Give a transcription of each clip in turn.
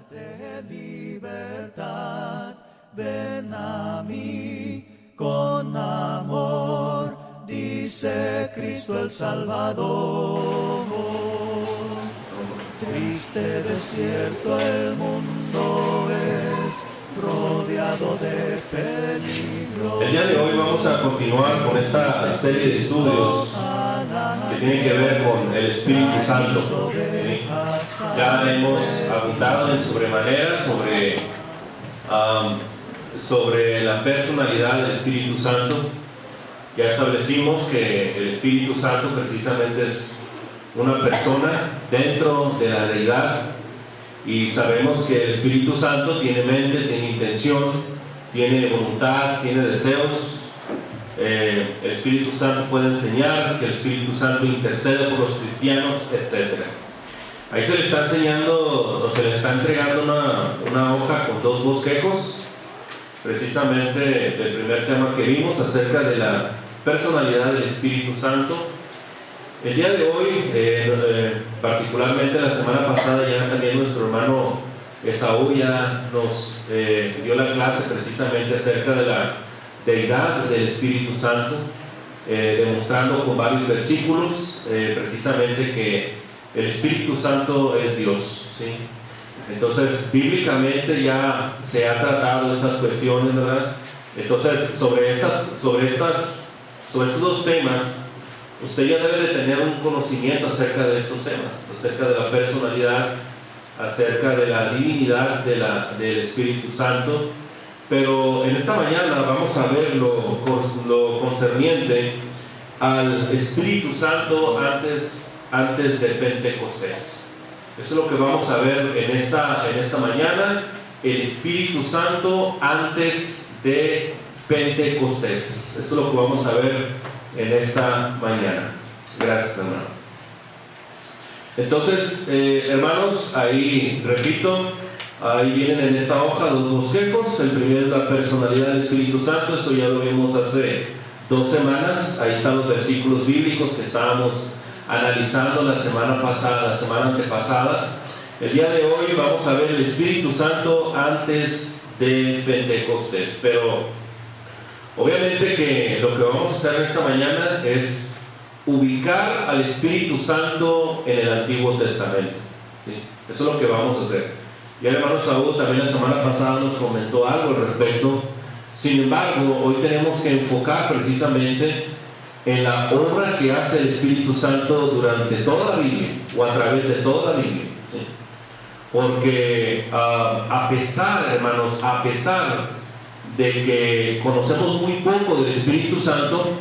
darte libertad. Ven a mí con amor, dice Cristo el Salvador. Triste desierto el mundo es, rodeado de peligro. El día de hoy vamos a continuar con esta serie de estudios que tienen que ver con el Espíritu Santo. ¿Sí? Ya hemos abundado en sobremanera sobre la personalidad del Espíritu Santo. Ya establecimos que el Espíritu Santo precisamente es una persona dentro de la deidad, y sabemos que el Espíritu Santo tiene mente, tiene intención, tiene voluntad, tiene deseos. El Espíritu Santo puede enseñar, que el Espíritu Santo intercede por los cristianos, etc. Ahí se le está enseñando, o se le está entregando una hoja con 2 bosquejos, precisamente del primer tema que vimos acerca de la personalidad del Espíritu Santo. El día de hoy, particularmente la semana pasada, ya también nuestro hermano Esaú ya nos dio la clase precisamente acerca de la deidad del Espíritu Santo, demostrando con varios versículos precisamente que el Espíritu Santo es Dios, ¿sí? Entonces, bíblicamente ya se ha tratado estas cuestiones, ¿verdad? Entonces, sobre estos 2 temas, usted ya debe de tener un conocimiento acerca de estos temas, acerca de la personalidad, acerca de la divinidad del Espíritu Santo. Pero en esta mañana vamos a ver lo concerniente al Espíritu Santo antes de Pentecostés. Eso es lo que vamos a ver en esta mañana, el Espíritu Santo antes de Pentecostés. Esto es lo que vamos a ver en esta mañana. Gracias, hermano. Entonces, hermanos, ahí repito, ahí vienen en esta hoja 2 bosquejos. El primero es la personalidad del Espíritu Santo. Eso ya lo vimos hace 2 semanas. Ahí están los versículos bíblicos que estábamos analizando la semana antepasada. El día de hoy vamos a ver el Espíritu Santo antes de Pentecostés. Pero obviamente que lo que vamos a hacer esta mañana es ubicar al Espíritu Santo en el Antiguo Testamento, ¿sí? Eso es lo que vamos a hacer. Y el hermano Saúl también la semana pasada nos comentó algo al respecto. Sin embargo, hoy tenemos que enfocar precisamente en la obra que hace el Espíritu Santo durante toda la Biblia, o a través de toda la Biblia, ¿sí? Porque a pesar, hermanos, de que conocemos muy poco del Espíritu Santo,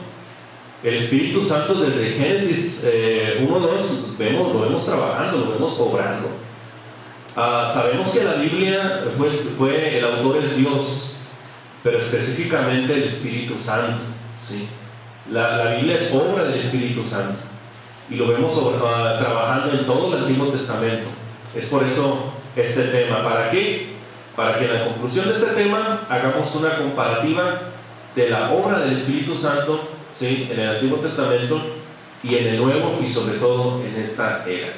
el Espíritu Santo desde Génesis 1-2 lo vemos trabajando, lo vemos obrando. Sabemos que la Biblia fue el autor es Dios, pero específicamente el Espíritu Santo, ¿sí? La Biblia es obra del Espíritu Santo y lo vemos trabajando en todo el Antiguo Testamento. Es por eso este tema. ¿Para qué? Para que en la conclusión de este tema hagamos una comparativa de la obra del Espíritu Santo, ¿sí?, en el Antiguo Testamento y en el Nuevo, y sobre todo en esta era.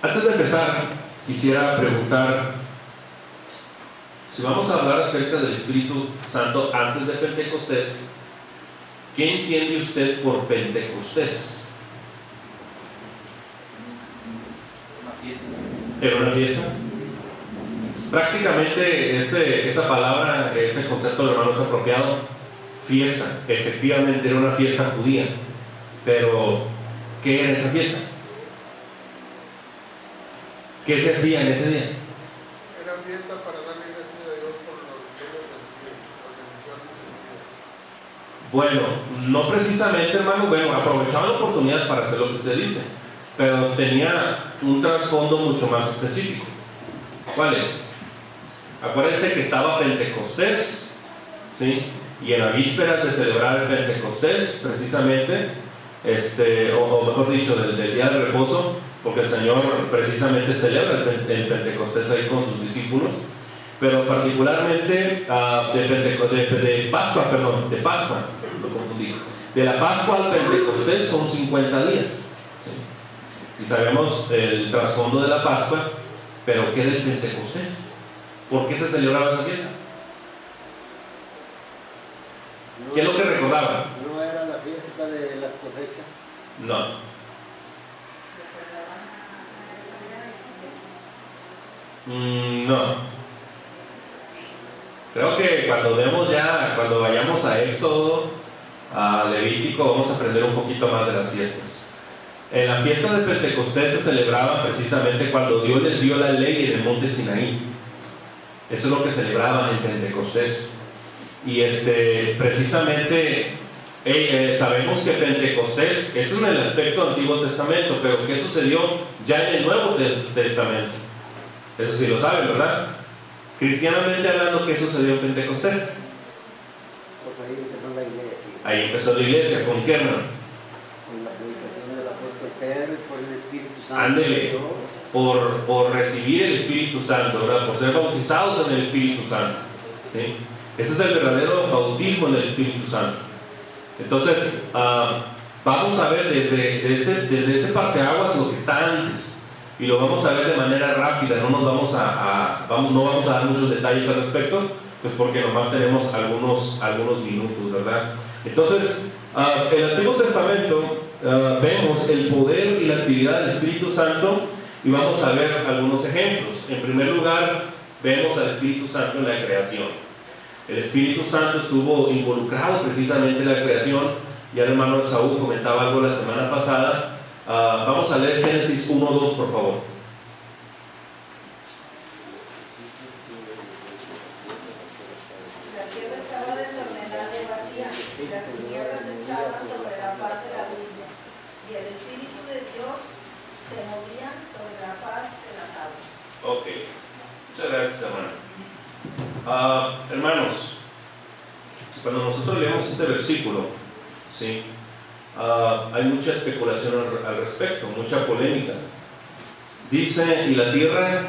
Antes de empezar, quisiera preguntar, si vamos a hablar acerca del Espíritu Santo antes de Pentecostés, ¿qué entiende usted por Pentecostés? ¿Era una fiesta? Prácticamente esa palabra, ese concepto de hermano es apropiado. Fiesta, efectivamente era una fiesta judía, pero ¿qué era esa fiesta? ¿Qué se hacía en ese día? Era fiesta para darle gracias a Dios por los bendiciones. Bueno, no precisamente, hermano. Bueno, aprovechaba la oportunidad para hacer lo que usted dice, pero tenía un trasfondo mucho más específico. ¿Cuál es? Acuérdense que estaba Pentecostés, ¿sí? Y en la víspera de celebrar el Pentecostés, precisamente, o mejor dicho, del día de reposo, porque el Señor precisamente celebra el Pentecostés ahí con sus discípulos, pero particularmente de Pascua, lo confundí. De la Pascua al Pentecostés son 50 días, ¿sí? Y sabemos el trasfondo de la Pascua. Pero ¿qué del Pentecostés? ¿Por qué se celebraba esa fiesta? ¿Qué es lo que recordaban? ¿No era la fiesta de las cosechas? No. No. Creo que cuando vayamos a Éxodo, a Levítico, vamos a aprender un poquito más de las fiestas. En la fiesta de Pentecostés se celebraba precisamente cuando Dios les dio la ley en el monte Sinaí. Eso es lo que celebraban en Pentecostés. Y precisamente sabemos que Pentecostés es en el aspecto del Antiguo Testamento, pero ¿qué sucedió ya en el Nuevo Testamento? Eso sí lo saben, ¿verdad? Cristianamente hablando, ¿qué sucedió en Pentecostés? Pues ahí empezó la iglesia. Ahí empezó la iglesia, ¿con qué, hermano? Con la predicación del apóstol Pedro y por el Espíritu Santo. Ándele. De Dios. Por recibir el Espíritu Santo, ¿verdad? Por ser bautizados en el Espíritu Santo, ¿sí? Ese es el verdadero bautismo en el Espíritu Santo. Entonces, vamos a ver desde este parteaguas lo que está antes, y lo vamos a ver de manera rápida. No vamos a dar muchos detalles al respecto, pues porque nomás tenemos algunos minutos, ¿verdad? Entonces, en el Antiguo Testamento vemos el poder y la actividad del Espíritu Santo, y vamos a ver algunos ejemplos. En primer lugar, vemos al Espíritu Santo en la creación. El Espíritu Santo estuvo involucrado precisamente en la creación. Ya el hermano Saúl comentaba algo la semana pasada. Vamos a leer Génesis 1:2, por favor. La tierra estaba desordenada y vacía, y las tinieblas estaban sobre la faz de la orilla, y el Espíritu de Dios se movía sobre la faz de las aguas. Ok, muchas gracias, hermano. Hermanos, cuando nosotros leemos este versículo, ¿sí? Hay mucha especulación al respecto, mucha polémica. Dice, y la tierra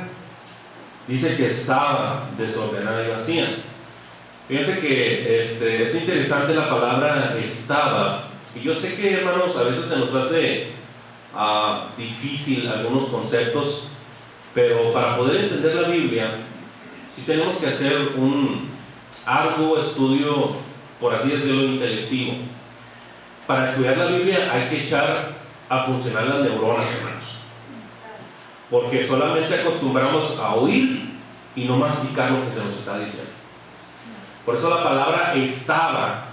dice que estaba desordenada y vacía. Fíjense que es interesante la palabra estaba. Y yo sé que, hermanos, a veces se nos hace difícil algunos conceptos, pero para poder entender la Biblia, sí tenemos que hacer un arduo estudio, por así decirlo, intelectivo. Para estudiar la Biblia hay que echar a funcionar las neuronas, hermanos, porque solamente acostumbramos a oír y no masticar lo que se nos está diciendo. Por eso la palabra estaba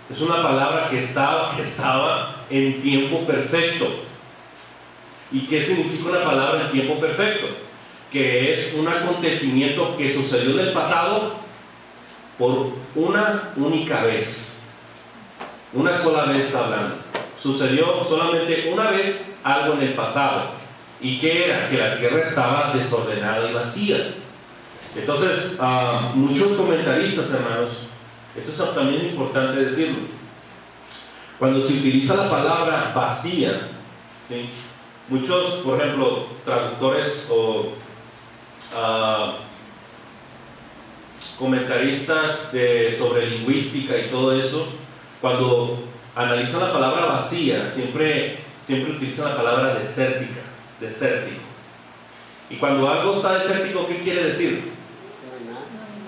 es una palabra que estaba en tiempo perfecto. ¿Y qué significa una palabra en tiempo perfecto? Que es un acontecimiento que sucedió en el pasado por una única vez. Una sola vez está hablando. Sucedió solamente una vez algo en el pasado. ¿Y qué era? Que la tierra estaba desordenada y vacía. Entonces, muchos comentaristas, hermanos, esto es también importante decirlo. Cuando se utiliza la palabra vacía, ¿sí? Muchos, por ejemplo, traductores o comentaristas sobre lingüística y todo eso, cuando analizan la palabra vacía, siempre utilizan la palabra desértico. Y cuando algo está desértico, ¿qué quiere decir?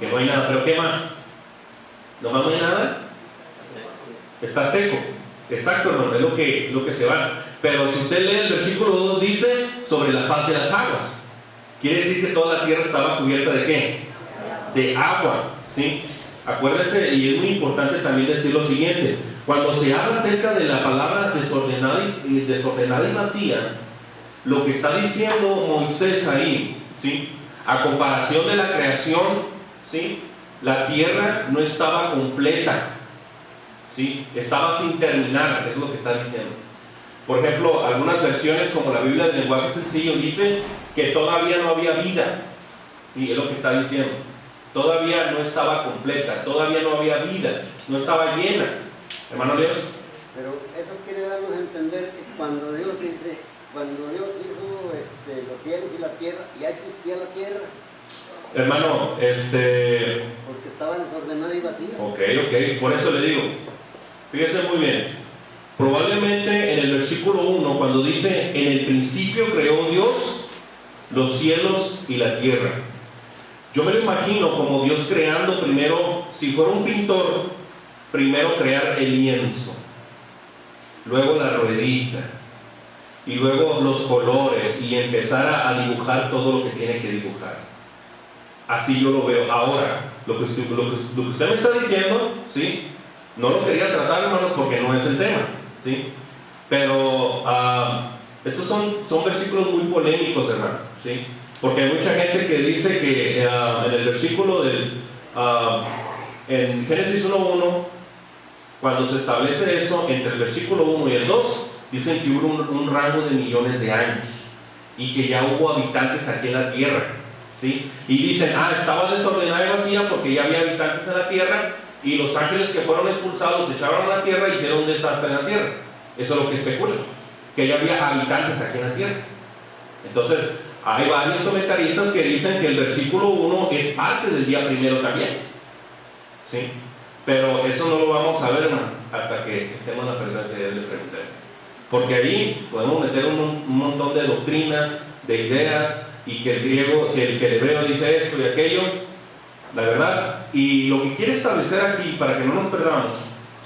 Que no hay nada. ¿Pero qué más? ¿Nomás no hay nada? Está seco. Exacto, hermano, es lo que se va. Pero si usted lee el versículo 2, dice sobre la faz de las aguas. Quiere decir que toda la tierra estaba cubierta ¿de qué? De agua, ¿sí? Acuérdese, y es muy importante también decir lo siguiente: cuando se habla acerca de la palabra desordenada y vacía, lo que está diciendo Moisés ahí, ¿sí? A comparación de la creación, ¿sí? La tierra no estaba completa, ¿sí? Estaba sin terminar, eso es lo que está diciendo. Por ejemplo, algunas versiones como la Biblia del lenguaje sencillo dice que todavía no había vida, ¿sí? Es lo que está diciendo. Todavía no estaba completa, todavía no había vida, no estaba llena. Hermano Leos. Pero eso quiere darnos a entender que cuando Dios hizo los cielos y la tierra, ya existía la tierra. Hermano, Porque estaba desordenada y vacía. Ok, por eso le digo, fíjese muy bien, probablemente en el versículo 1, cuando dice, en el principio creó Dios, los cielos y la tierra. Yo me lo imagino como Dios creando primero, si fuera un pintor, primero crear el lienzo, luego la ruedita, y luego los colores, y empezar a dibujar todo lo que tiene que dibujar. Así yo lo veo. Ahora, lo que usted me está diciendo, ¿sí? No lo quería tratar, hermanos, porque no es el tema, ¿sí? Pero estos son versículos muy polémicos, hermano, ¿sí? Porque hay mucha gente que dice que en el versículo en Génesis 1:1, cuando se establece eso, entre el versículo 1 y el 2, dicen que hubo un rango de millones de años y que ya hubo habitantes aquí en la tierra, ¿sí? Y dicen, estaba desordenada y vacía porque ya había habitantes en la tierra y los ángeles que fueron expulsados se echaron a la tierra y hicieron un desastre en la tierra. Eso es lo que especulan, que ya había habitantes aquí en la tierra. Entonces, hay varios comentaristas que dicen que el versículo 1 es parte del día primero también, ¿sí? Pero eso no lo vamos a ver, hermano, hasta que estemos en la presencia de Dios y le preguntemos. Porque ahí podemos meter un montón de doctrinas, de ideas, y que el griego, que el hebreo dice esto y aquello, la verdad. Y lo que quiere establecer aquí, para que no nos perdamos,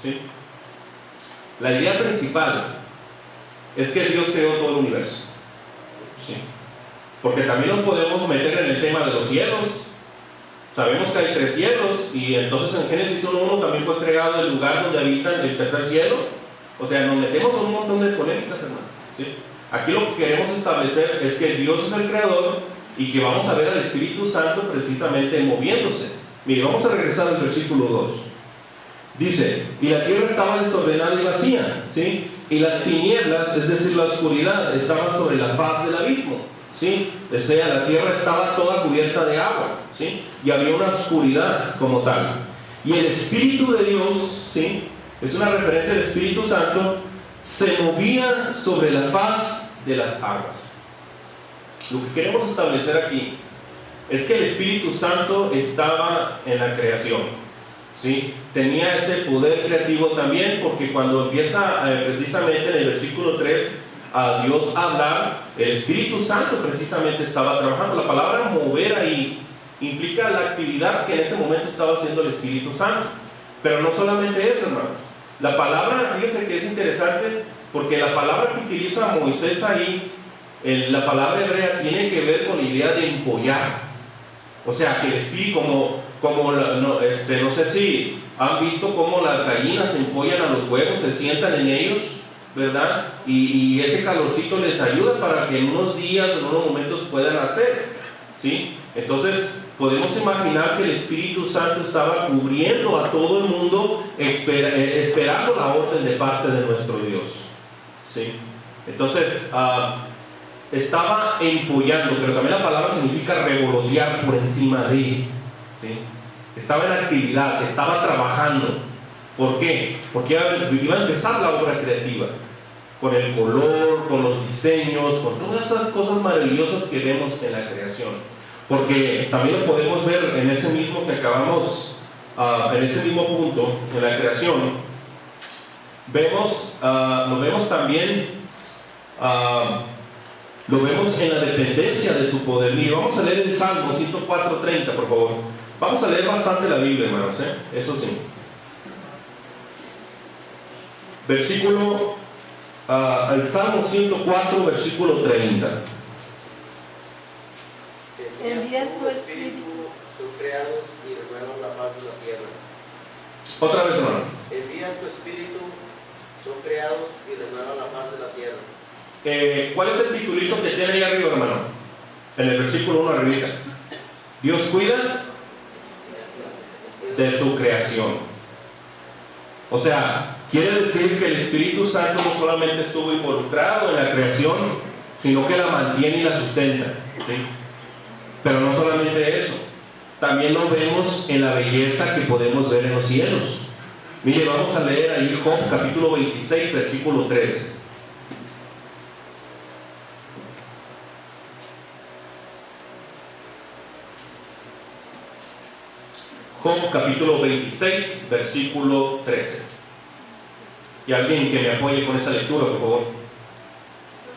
¿sí? La idea principal es que Dios creó todo el universo, ¿sí? Porque también nos podemos meter en el tema de los cielos. Sabemos que hay 3 cielos, y entonces en Génesis 1:1 también fue creado el lugar donde habitan el tercer cielo. O sea, nos metemos en un montón de polémicas, hermano, ¿sí? Aquí lo que queremos establecer es que Dios es el creador y que vamos a ver al Espíritu Santo precisamente moviéndose. Mire, vamos a regresar al versículo 2. Dice, y la tierra estaba desordenada y vacía, ¿sí? Y las tinieblas, es decir, la oscuridad, estaban sobre la faz del abismo, ¿sí? O sea, la tierra estaba toda cubierta de agua, ¿sí? Y había una oscuridad como tal. Y el Espíritu de Dios, ¿sí? Es una referencia al Espíritu Santo, se movía sobre la faz de las aguas. Lo que queremos establecer aquí es que el Espíritu Santo estaba en la creación, ¿sí? Tenía ese poder creativo también, porque cuando empieza precisamente en el versículo 3 a Dios a hablar, el Espíritu Santo precisamente estaba trabajando. La palabra mover ahí implica la actividad que en ese momento estaba haciendo el Espíritu Santo. Pero no solamente eso, hermanos. La palabra, fíjense que es interesante, porque la palabra que utiliza Moisés ahí, la palabra hebrea, tiene que ver con la idea de empollar. O sea, que el espíritu, no sé si han visto cómo las gallinas se empollan a los huevos, se sientan en ellos, ¿verdad? Y ese calorcito les ayuda para que en unos días, en unos momentos puedan hacer, ¿sí? Entonces, podemos imaginar que el Espíritu Santo estaba cubriendo a todo el mundo, esperando la orden de parte de nuestro Dios, ¿sí? Entonces, estaba empollando, pero también la palabra significa revolotear por encima de, ¿sí? Estaba en actividad, estaba trabajando. ¿Por qué? Porque iba a empezar la obra creativa, con el color, con los diseños, con todas esas cosas maravillosas que vemos en la creación. Porque también lo podemos ver en ese mismo que acabamos, en ese mismo punto, en la creación. Lo vemos también, lo vemos en la dependencia de su poder. Y vamos a leer el Salmo 104:30, por favor. Vamos a leer bastante la Biblia, hermanos, eso sí. El Salmo 104, versículo 30. Envías tu espíritu. Son creados y renuevas la faz de la tierra. Otra vez, hermano. Envías tu espíritu, son creados y renuevas la faz de la tierra. ¿Cuál es el titulito que tiene ahí arriba, hermano? En el versículo 1 arriba. Dios cuida de su creación. O sea, quiere decir que el Espíritu Santo no solamente estuvo involucrado en la creación, sino que la mantiene y la sustenta, ¿sí? Pero no solamente eso, también lo vemos en la belleza que podemos ver en los cielos. Mire, vamos a leer ahí Job capítulo 26, versículo 13. Job capítulo 26, versículo 13. Y alguien que me apoye con esa lectura, por favor.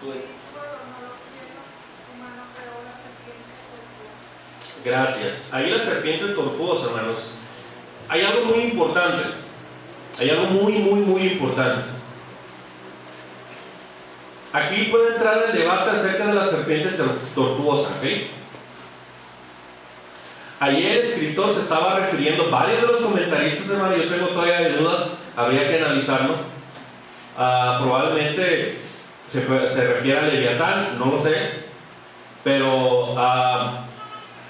Su espíritu adornó los cielos, su mano creó las Gracias. Ahí la serpiente tortuosa, hermanos. Hay algo muy importante. Hay algo muy importante. Aquí puede entrar el debate acerca de la serpiente tortuosa, ¿ok? Ayer el escritor se estaba refiriendo, varios de los comentaristas, hermano, yo tengo todavía dudas, habría que analizarlo. Probablemente se refiere a Leviatán, no lo sé, pero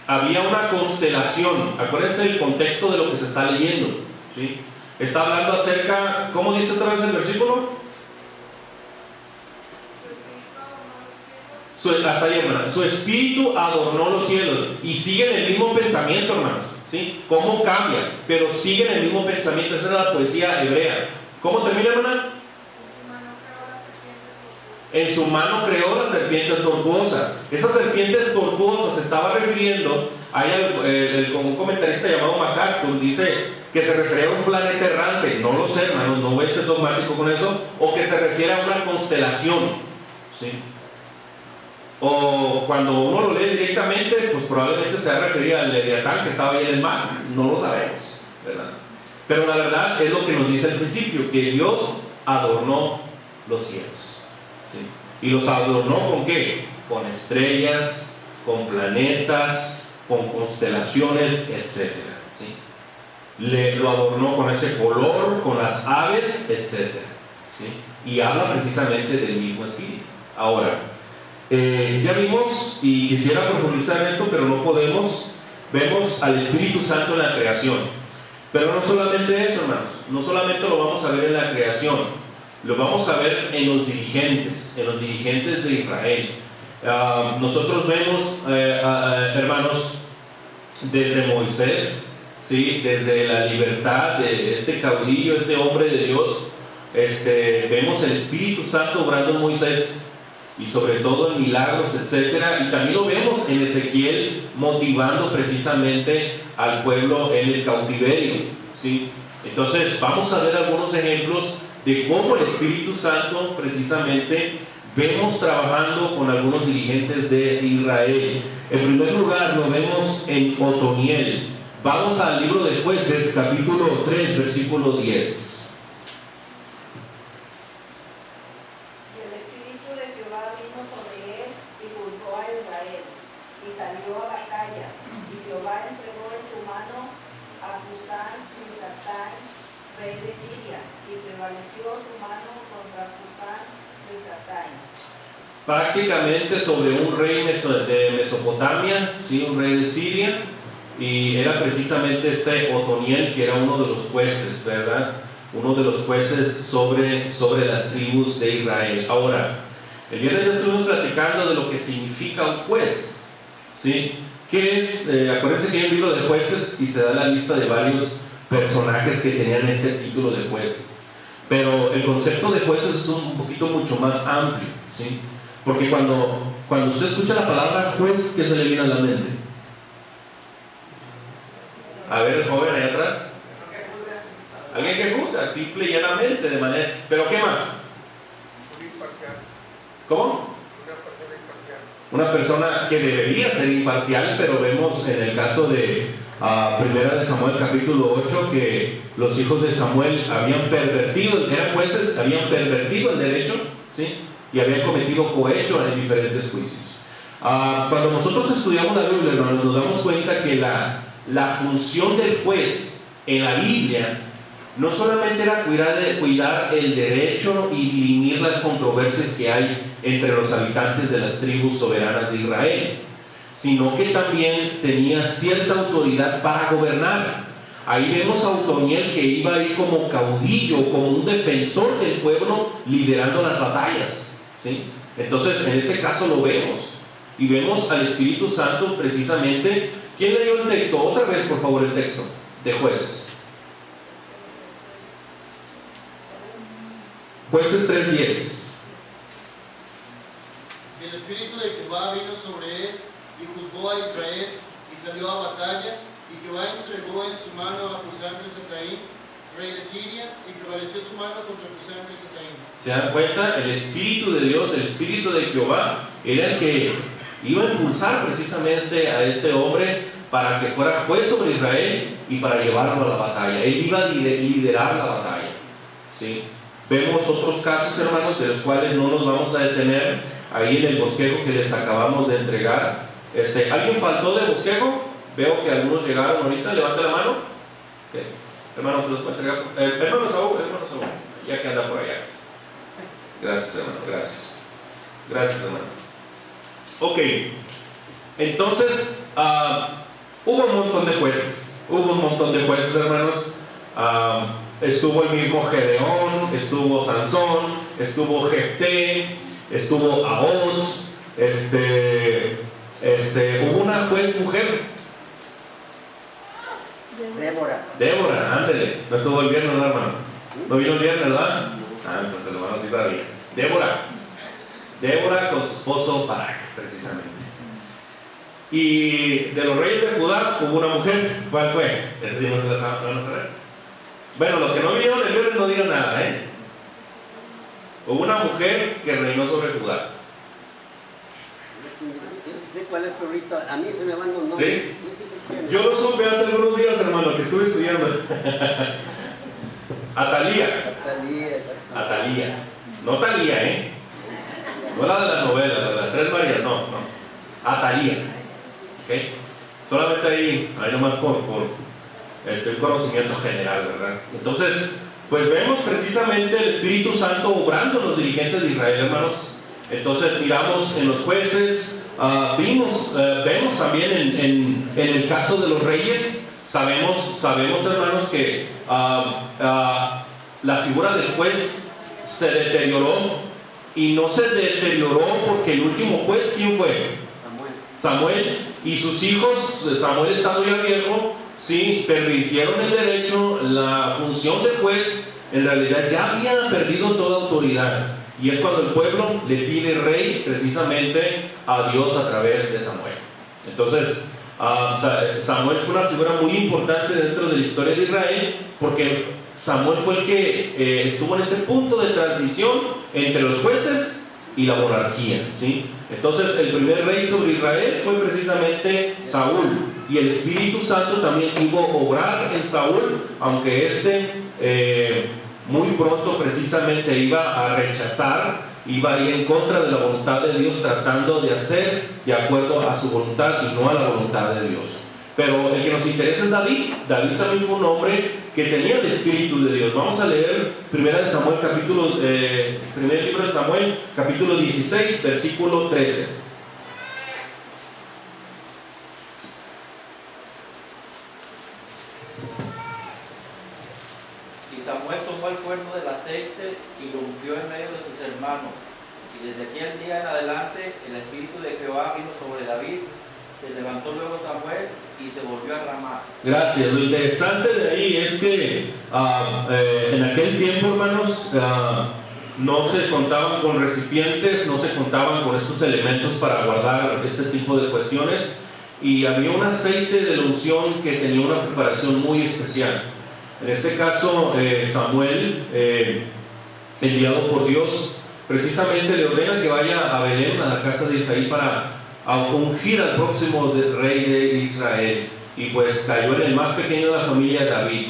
había una constelación. Acuérdense el contexto de lo que se está leyendo, ¿sí? Está hablando acerca, ¿cómo dice otra vez el versículo? Hasta ahí, hermano. Su espíritu adornó los cielos. Y siguen el mismo pensamiento, hermanos, ¿sí? ¿Cómo cambia? Pero siguen el mismo pensamiento. Esa era la poesía hebrea. ¿Cómo termina, hermana? En su mano creó la serpiente tortuosa. Esa serpiente tortuosa se estaba refiriendo. Hay un comentarista llamado MacArthur dice que se refiere a un planeta errante. No lo sé, hermanos, no voy a ser dogmático con eso. O que se refiere a una constelación, ¿sí? O cuando uno lo lee directamente, pues probablemente se refería al Leviatán que estaba ahí en el mar. No lo sabemos, ¿verdad? Pero la verdad es lo que nos dice al principio, que Dios adornó los cielos, ¿sí? ¿Y los adornó con qué? Con estrellas, con planetas, con constelaciones, etc., ¿sí? Lo adornó con ese color, con las aves, etc., ¿sí? Y habla precisamente del mismo espíritu. Ahora, ya vimos, y quisiera profundizar en esto, pero no podemos. Vemos al Espíritu Santo en la creación. Pero no solamente eso, hermanos. No solamente lo vamos a ver en la creación, lo vamos a ver en los dirigentes de Israel. Nosotros vemos, hermanos, desde Moisés, ¿sí? Desde la libertad de este caudillo, este hombre de Dios, vemos el Espíritu Santo obrando en Moisés, y sobre todo en milagros, etcétera. Y también lo vemos en Ezequiel motivando precisamente al pueblo en el cautiverio, ¿sí? Entonces vamos a ver algunos ejemplos de cómo el Espíritu Santo precisamente vemos trabajando con algunos dirigentes de Israel. En primer lugar lo vemos en Otoniel. Vamos al libro de Jueces, capítulo 3, versículo 10. Prácticamente sobre un rey de Mesopotamia, ¿sí? Un rey de Siria, y era precisamente este Otoniel, que era uno de los jueces, ¿verdad? Uno de los jueces sobre las tribus de Israel. Ahora, el viernes ya estuvimos platicando de lo que significa un juez, ¿sí? ¿Qué es? Acuérdense que hay un libro de jueces y se da la lista de varios personajes que tenían este título de jueces. Pero el concepto de jueces es un poquito mucho más amplio, ¿sí? Porque cuando usted escucha la palabra juez, ¿qué se le viene a la mente? A ver, el joven ahí atrás. Alguien que juzga, simple y llanamente, de manera. ¿Pero qué más? ¿Cómo? Una persona que debería ser imparcial, pero vemos en el caso de Primera de Samuel capítulo 8 que los hijos de Samuel habían pervertido, eran jueces, habían pervertido el derecho, ¿sí? Y habían cometido cohecho en diferentes juicios. Cuando nosotros estudiamos la Biblia, hermanos, nos damos cuenta que la función del juez en la Biblia no solamente era cuidar el derecho y dirimir las controversias que hay entre los habitantes de las tribus soberanas de Israel, sino que también tenía cierta autoridad para gobernar. Ahí vemos a Otoniel que iba a ir como caudillo, como un defensor del pueblo, liderando las batallas, ¿sí? Entonces, en este caso lo vemos, y vemos al Espíritu Santo precisamente. ¿Quién leyó el texto? Otra vez, por favor, el texto de Jueces. Jueces 3:10. Y el Espíritu de Jehová vino sobre él, y juzgó a Israel, y salió a batalla, y Jehová entregó en su mano a Cusán-Risataim, rey de Siria, y prevaleció su mano contra Cusán-Risataim. ¿Se dan cuenta? El Espíritu de Dios, el Espíritu de Jehová, era el que iba a impulsar precisamente a este hombre para que fuera juez sobre Israel y para llevarlo a la batalla. Él iba a liderar la batalla, ¿sí? Vemos otros casos, hermanos, de los cuales no nos vamos a detener ahí en el bosquejo que les acabamos de entregar. ¿Alguien faltó de bosquejo? Veo que algunos llegaron ahorita. Levante la mano. Okay. Hermano, se los puede entregar. Hermano Saúl, ya que anda por allá. Gracias, hermano, gracias. Gracias, hermano. Ok, entonces hubo un montón de jueces. Hermanos. Estuvo el mismo Gedeón, estuvo Sansón, estuvo Jefté, estuvo Ahod, hubo una juez mujer. Débora, ándele. No estuvo el viernes, ¿no, hermano? ¿No vino el viernes, verdad? Entonces el hermano sí sabía. Débora con su esposo Barak, precisamente. Y de los reyes de Judá hubo una mujer. ¿Cuál fue? Ese sí no se la van a saber. Bueno, los que no vinieron el viernes no digan nada, ¿eh? Hubo una mujer que reinó sobre Judá. Yo sí sé cuál es, pero ahorita a mí se me van los nombres. ¿Sí? Yo lo supe hace algunos días, hermano, que estuve estudiando. Atalía. No Talía, ¿eh? No la de las novelas, la de las Tres Marías, no. Atalía. ¿Ok? Solamente ahí nomás por el conocimiento general, ¿verdad? Entonces, pues vemos precisamente el Espíritu Santo obrando en los dirigentes de Israel, hermanos. Entonces miramos en los jueces, vemos también en el caso de los reyes, sabemos hermanos que la figura del juez se deterioró, y no se deterioró porque el último juez, ¿quién fue? Samuel, y sus hijos, Samuel estando ya viejo, sí, pervirtieron el derecho, la función de juez, en realidad ya había perdido toda autoridad. Y es cuando el pueblo le pide rey precisamente a Dios a través de Samuel. Entonces, Samuel fue una figura muy importante dentro de la historia de Israel, porque Samuel fue el que estuvo en ese punto de transición entre los jueces y la monarquía, ¿sí? Entonces, el primer rey sobre Israel fue precisamente Saúl, y el Espíritu Santo también iba a obrar en Saúl, aunque muy pronto precisamente iba a rechazar, iba a ir en contra de la voluntad de Dios, tratando de hacer de acuerdo a su voluntad y no a la voluntad de Dios. Pero el que nos interesa es David. David también fue un hombre que tenía el Espíritu de Dios. Vamos a leer primer libro de Samuel, capítulo 16, versículo 13. Samuel tomó el cuerno del aceite y lo ungió en medio de sus hermanos. Y desde aquel día en adelante el Espíritu de Jehová vino sobre David. Se levantó luego Samuel y se volvió a Ramá. Gracias. Lo interesante de ahí es que en aquel tiempo, hermanos, no se contaban con recipientes, no se contaban con estos elementos para guardar este tipo de cuestiones, y había un aceite de la unción que tenía una preparación muy especial. En este caso, Samuel, enviado por Dios, precisamente le ordena que vaya a Belén, a la casa de Isaí, para ungir al próximo rey de Israel. Y pues cayó en el más pequeño de la familia, David.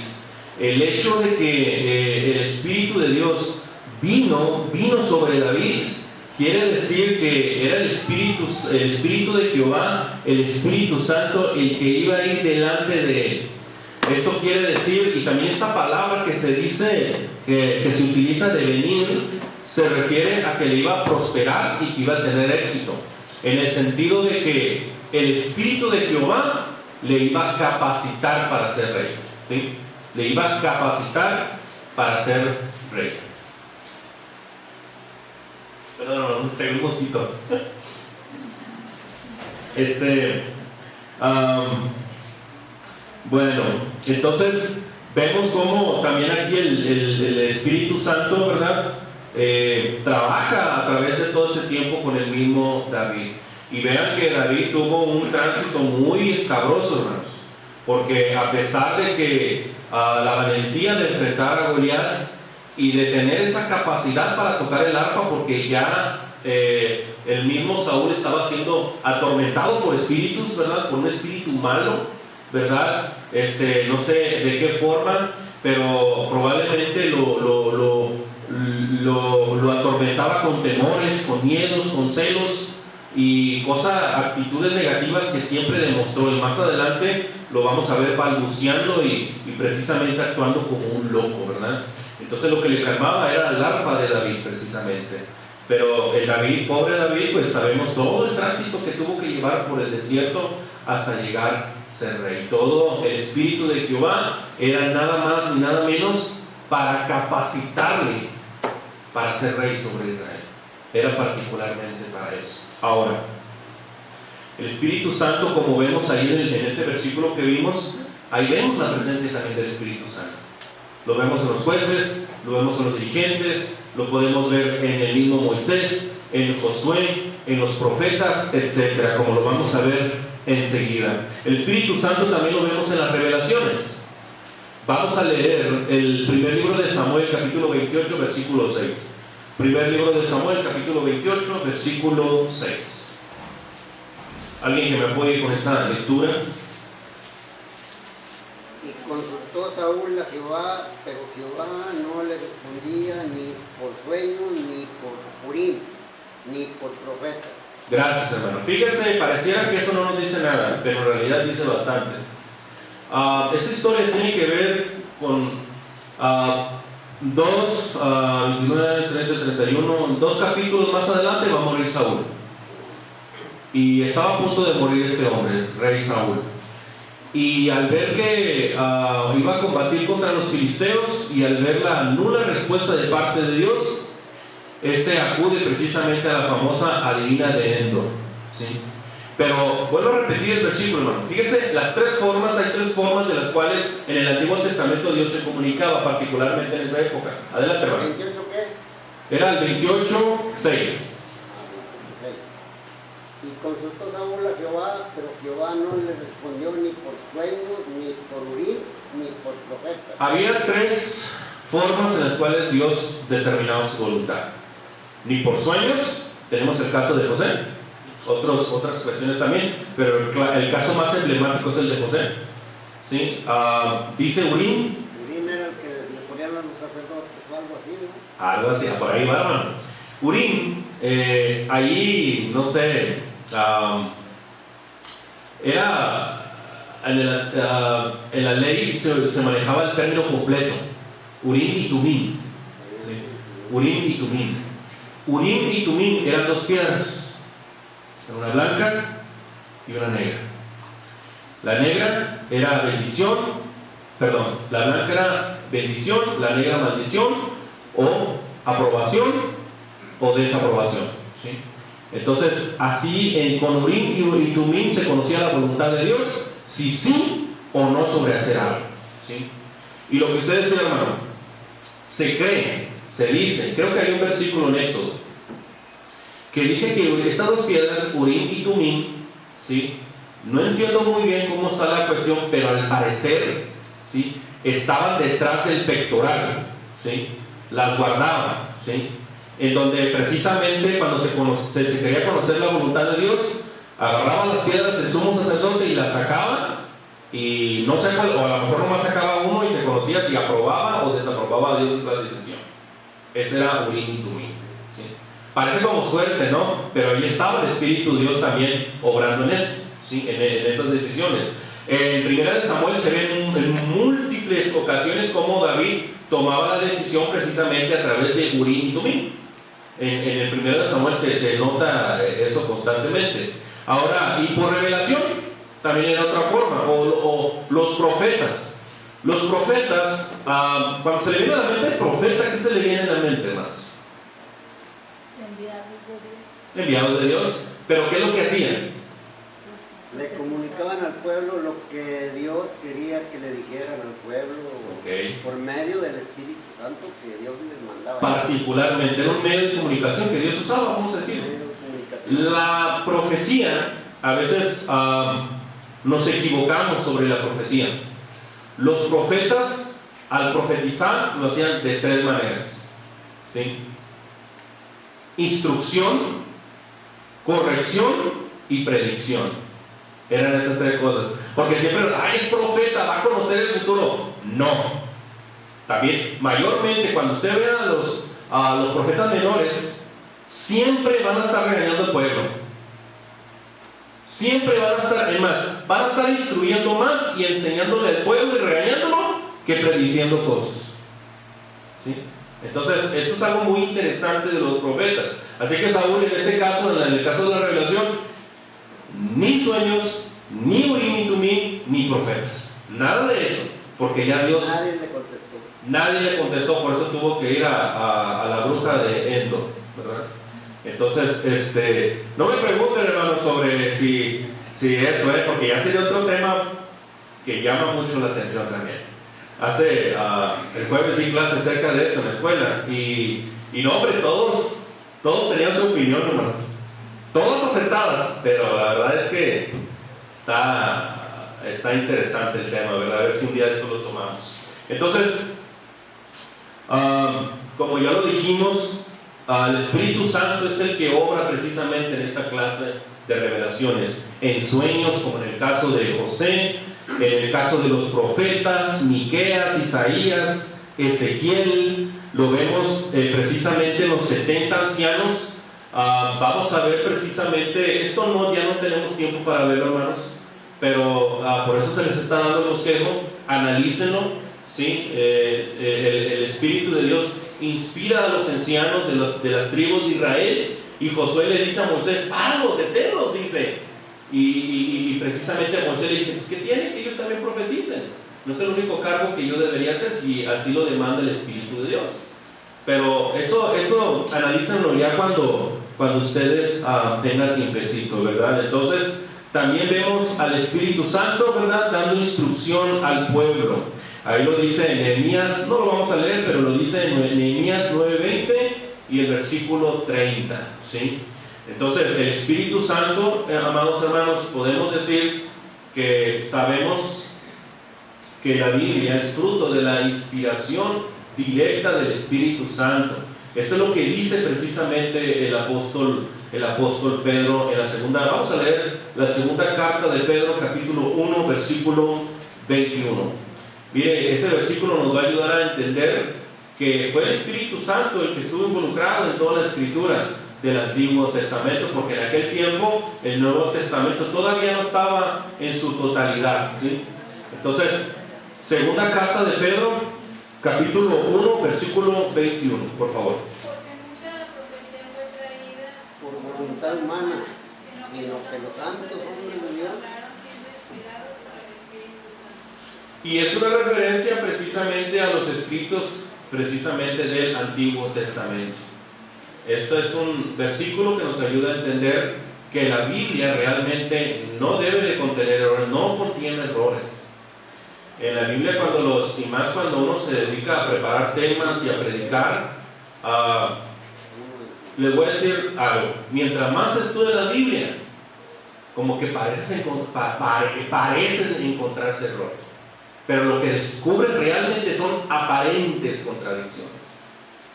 El hecho de que el Espíritu de Dios vino sobre David, quiere decir que era el Espíritu de Jehová, el Espíritu Santo, el que iba a ir delante de él. Esto quiere decir, y también esta palabra que se dice, que se utiliza de venir, se refiere a que le iba a prosperar y que iba a tener éxito, en el sentido de que el Espíritu de Jehová le iba a capacitar para ser rey, ¿sí? Le iba a capacitar para ser rey. Perdón, me pegué un mosquito. Bueno, entonces vemos cómo también aquí el Espíritu Santo, ¿verdad? Trabaja a través de todo ese tiempo con el mismo David. Y vean que David tuvo un tránsito muy escabroso, hermanos, porque a pesar de que la valentía de enfrentar a Goliat y de tener esa capacidad para tocar el arpa, porque ya el mismo Saúl estaba siendo atormentado por espíritus, ¿verdad? Por un espíritu malo, ¿verdad? No sé de qué forma, pero probablemente lo atormentaba con temores, con miedos, con celos y actitudes negativas que siempre demostró, y más adelante lo vamos a ver balbuceando y precisamente actuando como un loco, ¿verdad? Entonces lo que le calmaba era el arpa de David precisamente, pero el David, pobre David, pues sabemos todo el tránsito que tuvo que llevar por el desierto hasta llegar a ser rey. Todo el espíritu de Jehová era nada más ni nada menos para capacitarle para ser rey sobre Israel. Era particularmente para eso. Ahora, el Espíritu Santo, como vemos ahí en ese versículo que vimos, ahí vemos la presencia también del Espíritu Santo. Lo vemos en los jueces, lo vemos en los dirigentes, lo podemos ver en el mismo Moisés, en Josué, en los profetas, etcétera, como lo vamos a ver enseguida. El Espíritu Santo también lo vemos en las revelaciones. Vamos a leer el primer libro de Samuel, capítulo 28, versículo 6. Primer libro de Samuel, capítulo 28, versículo 6. ¿Alguien que me apoye con esa lectura? Y consultó Saúl a Jehová, pero Jehová no le respondía ni por sueño, ni por Urim, ni por profetas. Gracias, hermano. Fíjense, pareciera que eso no nos dice nada, pero en realidad dice bastante. Esa historia tiene que ver con 29, 30, 31, 2 capítulos más adelante va a morir Saúl. Y estaba a punto de morir este hombre, rey Saúl. Y al ver que iba a combatir contra los filisteos y al ver la nula respuesta de parte de Dios, acude precisamente a la famosa adivina de Endor, ¿sí? Pero vuelvo a repetir el versículo, hermano. Fíjese, hay tres formas de las cuales en el Antiguo Testamento Dios se comunicaba, particularmente en esa época. Adelante, hermano. ¿28 qué? Era el 28:6. Y consultó Saúl a Jehová, pero Jehová no le respondió ni por sueño, ni por Urim, ni por profetas. Había tres formas en las cuales Dios determinaba su voluntad. Ni por sueños, tenemos el caso de José, otras cuestiones también, pero el caso más emblemático es el de José, ¿sí? Dice Urim. Urim era el que le ponían a los sacerdotes o algo así, ¿no? Algo así, por ahí va, hermano. Urim, ahí, no sé, era en la ley se manejaba el término completo, Urim y Tumim, ¿sí? Urim y Tumim. Urim y Tumim eran dos piedras, una blanca y una negra. La negra era bendición, la blanca era bendición, la negra maldición, o aprobación o desaprobación, ¿sí? Entonces, así con Urim y Tumim se conocía la voluntad de Dios, si sí o no sobre hacer algo, ¿sí? Y lo que ustedes decían, hermano, se cree, se dice, creo que hay un versículo en Éxodo que dice que estas dos piedras, Urim y Tumim, ¿sí? No entiendo muy bien cómo está la cuestión, pero al parecer, ¿sí?, estaban detrás del pectoral, ¿sí?, las guardaban, ¿sí?, en donde precisamente cuando se quería conocer la voluntad de Dios, agarraban las piedras del sumo sacerdote y las sacaban, y no sé, o a lo mejor nomás sacaba uno y se conocía si aprobaba o desaprobaba a Dios esa decisión. Ese era Urim y Tumim, ¿sí? Parece como suerte, ¿no? Pero ahí estaba el Espíritu de Dios también obrando en eso, ¿sí?, en esas decisiones. En Primera de Samuel se ve en múltiples ocasiones cómo David tomaba la decisión precisamente a través de Urim y Tumim. En el Primero de Samuel se nota eso constantemente. Ahora, y por revelación, también era otra forma, o los profetas. Los profetas, cuando se le viene a la mente el profeta, ¿qué se le viene a la mente, hermanos? Enviados de Dios. ¿Pero qué es lo que hacían? Le comunicaban al pueblo lo que Dios quería que le dijeran al pueblo, Okay. Por medio del Espíritu Santo que Dios les mandaba. Particularmente, era un medio de comunicación que Dios usaba, vamos a decir. La profecía, a veces nos equivocamos sobre la profecía. Los profetas, al profetizar, lo hacían de tres maneras, ¿sí? instrucción, corrección y predicción. Eran esas tres cosas. Porque siempre, es profeta, va a conocer el futuro. No. También, mayormente, cuando usted ve a los profetas menores, siempre van a estar regañando al pueblo. Siempre van a estar, van a estar instruyendo más y enseñándole al pueblo y regañándolo que prediciendo cosas. ¿Sí? Entonces, esto es algo muy interesante de los profetas. Así que Saúl, en este caso, en el caso de la revelación, ni sueños, ni Urim ni Tumim, ni profetas. Nada de eso, porque ya Dios... Nadie le contestó, por eso tuvo que ir a la bruja de Endor, ¿verdad? Entonces, no me pregunten, hermanos, sobre si eso, porque ya sería otro tema que llama mucho la atención también. El jueves di clase acerca de eso en la escuela, y no, hombre, todos tenían su opinión, hermanos. Todas acertadas, pero la verdad es que está interesante el tema, ¿verdad? A ver si un día esto lo tomamos. Entonces, como ya lo dijimos, el Espíritu Santo es el que obra precisamente en esta clase de revelaciones, en sueños, como en el caso de José, en el caso de los profetas, Miqueas, Isaías, Ezequiel. Lo vemos precisamente en los 70 ancianos. Vamos a ver precisamente, esto ya no tenemos tiempo para verlo, hermanos, pero por eso se les está dando el bosquejo. Analícenlo, ¿sí? El Espíritu de Dios inspira a los ancianos de las tribus de Israel, y Josué le dice a Moisés: páralos, deténlos, dice. Y precisamente a Moisés le dice: pues ¿qué tiene? Que ellos también profeticen. No es el único cargo que yo debería hacer si así lo demanda el Espíritu de Dios. Pero eso analízanlo ya cuando ustedes tengan tiempecito, ¿verdad? Entonces, también vemos al Espíritu Santo, ¿verdad?, dando instrucción al pueblo. Ahí lo dice en Nehemías, no lo vamos a leer, pero lo dice en Nehemías 9:20 y el versículo 30, ¿sí? Entonces, el Espíritu Santo, amados hermanos, podemos decir que sabemos que la Biblia es fruto de la inspiración directa del Espíritu Santo. Eso es lo que dice precisamente el apóstol Pedro en la segunda. Vamos a leer la segunda carta de Pedro, capítulo 1, versículo 21. Mire, ese versículo nos va a ayudar a entender que fue el Espíritu Santo el que estuvo involucrado en toda la escritura del Antiguo Testamento, porque en aquel tiempo el Nuevo Testamento todavía no estaba en su totalidad, ¿sí? Entonces, segunda carta de Pedro, capítulo 1, versículo 21, por favor. Porque nunca la profecía fue traída por voluntad humana, sino sino que los santos hombres de Dios hablaron siendo inspirados por el Espíritu Santo. Y es una referencia precisamente a los escritos precisamente del Antiguo Testamento. Este es un versículo que nos ayuda a entender que la Biblia realmente no debe de contener errores, no contiene errores. En la Biblia, y más cuando uno se dedica a preparar temas y a predicar, les voy a decir algo: mientras más estudia la Biblia, como que parecen encontrarse errores, pero lo que descubres realmente son aparentes contradicciones.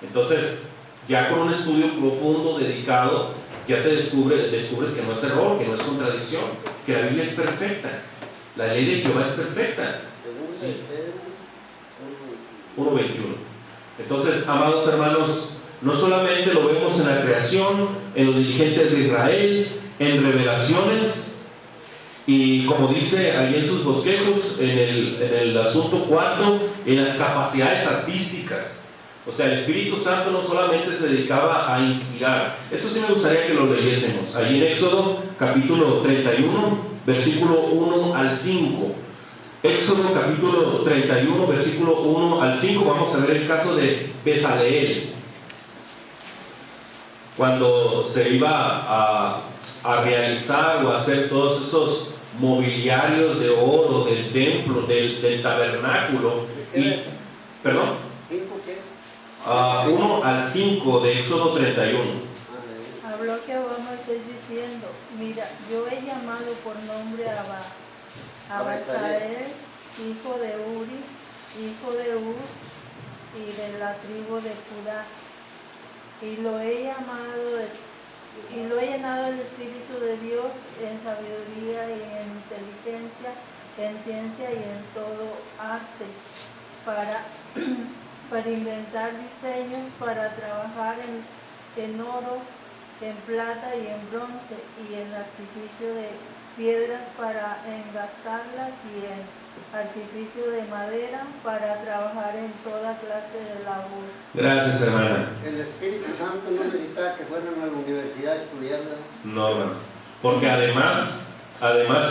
Entonces, ya con un estudio profundo, dedicado, ya te descubres que no es error, que no es contradicción, que la Biblia es perfecta, la ley de Jehová es perfecta. Sí. 1:21. Entonces, amados hermanos, no solamente lo vemos en la creación, en los dirigentes de Israel, en revelaciones, y como dice ahí en sus bosquejos, en el asunto cuarto, en las capacidades artísticas. O sea, el Espíritu Santo no solamente se dedicaba a inspirar. Esto sí me gustaría que lo leyésemos. Ahí en Éxodo, capítulo 31, versículo 1 al 5. Éxodo capítulo 31, versículo 1 al 5, vamos a ver el caso de Bezaleel. Cuando se iba a realizar o a hacer todos esos mobiliarios de oro del templo, del tabernáculo. ¿Perdón? 1 al 5 de Éxodo 31. Habló Jehová a Moisés diciendo: mira, yo he llamado por nombre a Bezaleel, hijo de Uri, hijo de Ur, y de la tribu de Judá, y lo he llenado del Espíritu de Dios en sabiduría y en inteligencia, en ciencia y en todo arte, para inventar diseños, para trabajar en oro, en plata y en bronce, y en artificio de piedras para engastarlas, y en artificio de madera para trabajar en toda clase de labor. Gracias, hermana. El Espíritu Santo no necesitaba que fueran a la universidad a estudiarla. No, hermano. Porque además,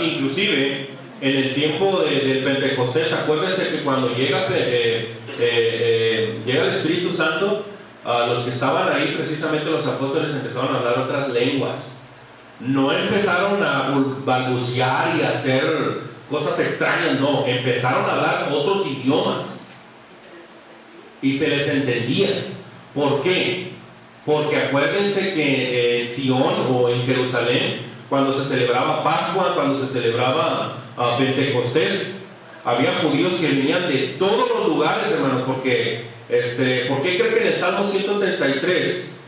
inclusive, en el tiempo del Pentecostés, acuérdense que cuando llega el Espíritu Santo, los que estaban ahí, precisamente los apóstoles, empezaron a hablar otras lenguas. No empezaron a balbucear y a hacer cosas extrañas, no, empezaron a hablar otros idiomas y se les entendía. ¿Por qué? Porque acuérdense que en Sion o en Jerusalén, cuando se celebraba Pascua, cuando se celebraba Pentecostés, había judíos que venían de todos los lugares, hermanos, porque ¿por qué cree que en el Salmo 133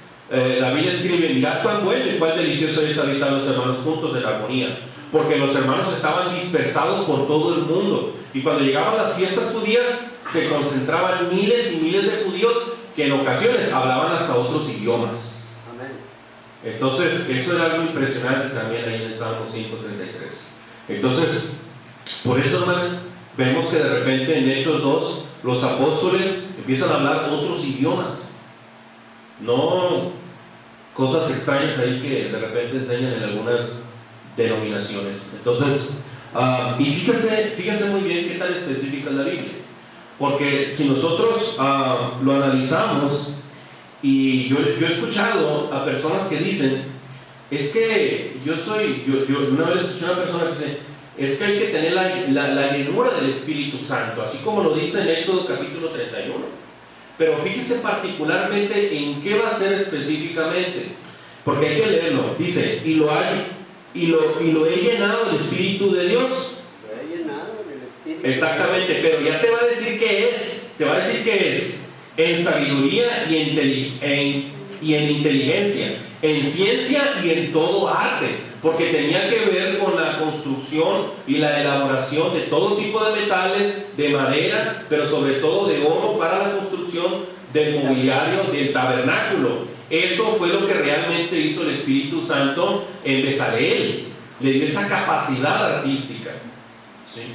la Biblia escribe: mirad cuán bueno y cuán delicioso es habitar los hermanos juntos en armonía? Porque los hermanos estaban dispersados por todo el mundo, y cuando llegaban las fiestas judías se concentraban miles y miles de judíos que en ocasiones hablaban hasta otros idiomas. Amén. Entonces eso era algo impresionante también ahí en el Salmo 133. Entonces, por eso, hermano, vemos que de repente en Hechos 2 los apóstoles empiezan a hablar otros idiomas, no cosas extrañas ahí que de repente enseñan en algunas denominaciones. Entonces, y fíjense muy bien qué tan específica es la Biblia, porque si nosotros lo analizamos, y yo he escuchado a personas que dicen: es que yo una vez escuché a una persona que dice: es que hay que tener la llenura del Espíritu Santo, así como lo dice en Éxodo capítulo 31. Pero fíjese particularmente en qué va a ser específicamente, porque hay que leerlo. Dice: y lo he llenado del Espíritu de Dios. Lo he llenado del Espíritu. Exactamente, pero ya te va a decir qué es. Te va a decir qué es: en sabiduría y en inteligencia, en ciencia y en todo arte. Porque tenía que ver con la construcción y la elaboración de todo tipo de metales, de madera, pero sobre todo de oro para la construcción del mobiliario del tabernáculo. Eso fue lo que realmente hizo el Espíritu Santo en Bezaleel. Le dio esa capacidad artística, ¿sí?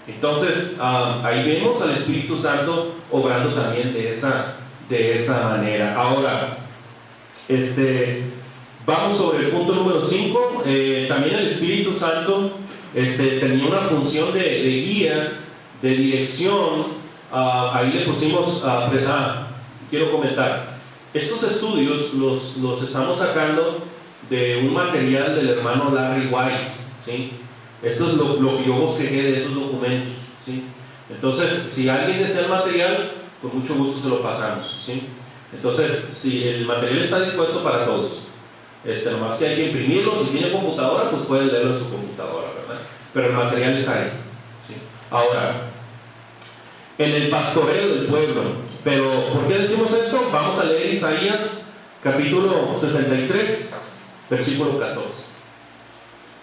Entonces, ahí vemos al Espíritu Santo obrando también de esa manera. Ahora, vamos sobre el punto número 5. También el Espíritu Santo tenía una función de guía, de dirección. Ahí le pusimos, quiero comentar, estos estudios los estamos sacando de un material del hermano Larry White, ¿sí? Esto es lo que yo bosquejé de esos documentos, ¿sí? Entonces, si alguien desea el material, con mucho gusto se lo pasamos, ¿sí? Entonces, si el material está dispuesto para todos, nomás que hay que imprimirlo. Si tiene computadora, pues puede leerlo en su computadora, ¿verdad? Pero el material está ahí, ¿sí? Ahora, en el pastoreo del pueblo. Pero, ¿por qué decimos esto? Vamos a leer Isaías capítulo 63, versículo 14.